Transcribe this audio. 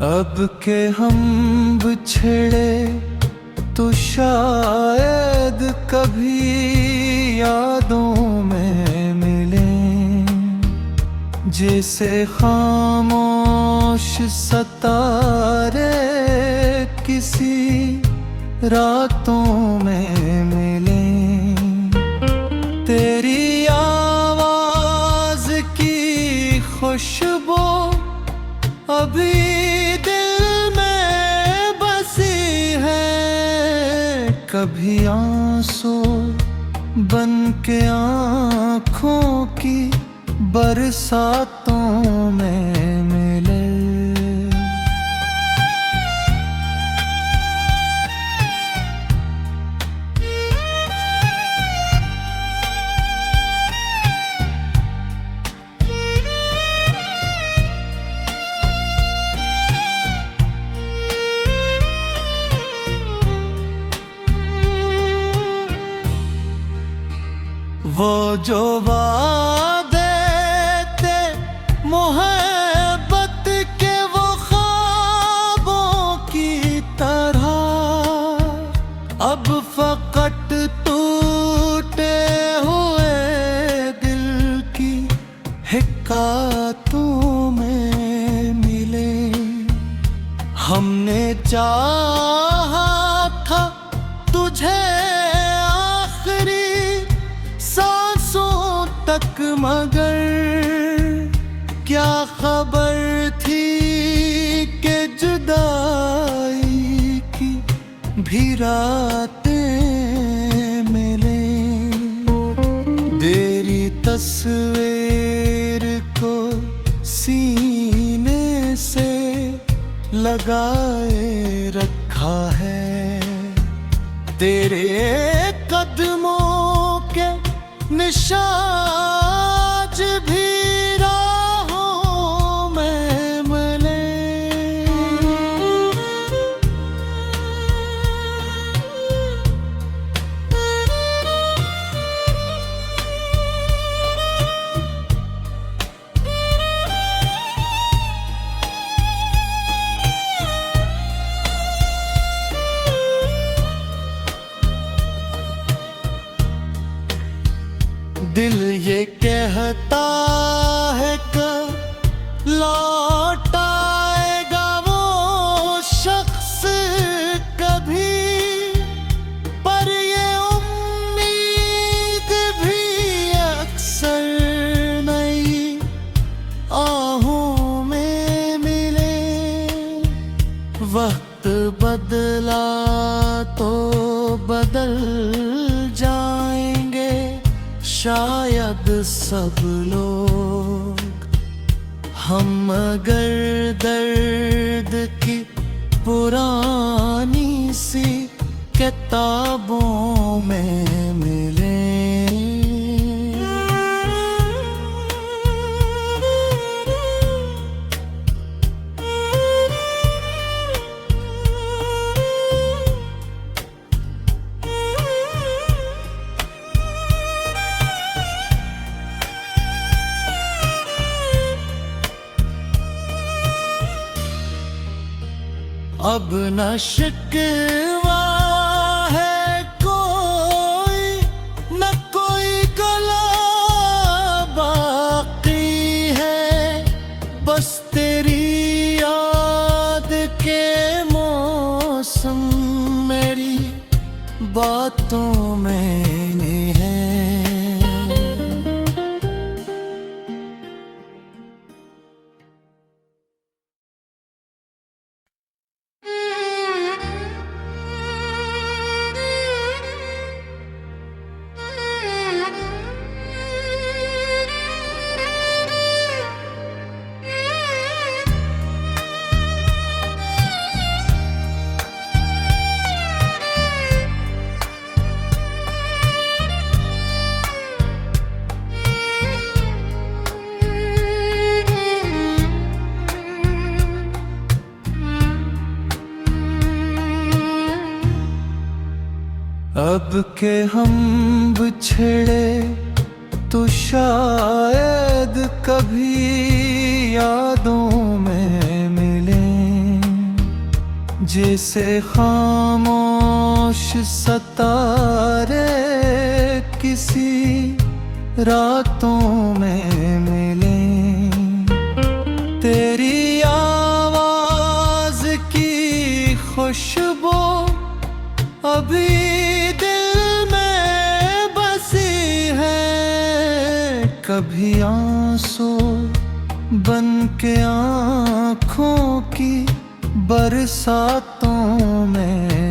अब के हम बिछड़े तो शायद कभी यादों में मिलें, जैसे खामोश सितारे किसी रातों में मिलें। तेरी आवाज की खुशबू अभी दिल में बसी है, कभी आंसू बन के आँखों की बरसातों में मिले। वो जो वादे थे मोहब्बत के, वो ख्वाबों की तरह अब फकत टूटे हुए दिल की हिकायतों में मिले। हमने चाहा था तुझे तक, मगर क्या खबर थी कि जुदाई की भी रातें मिले। तेरी तस्वीर को सीने से लगाए रखा है, तेरे कदमों के निशाज भी राहों में मिले। दिल ये कहता है कि लौट आएगा वो शख्स कभी, पर ये उम्मीद भी अक्सर नई आहों में मिले। वक्त बदला तो बदल जाएंगे शायद सब लोग, हम अगर दर्द की पुरानी सी किताबों में मिले। अब न शिकवा है कोई, न कोई गला बाकी है, बस तेरी याद के मौसम मेरी बातों में है। अब के हम बिछड़े तो शायद कभी यादों में मिलें, जैसे खामोश सतारे किसी रातों में मिले। तेरी आवाज की खुशबू अभी दिल में बसी है। कभी आंसू बन के आँखों की बरसातों में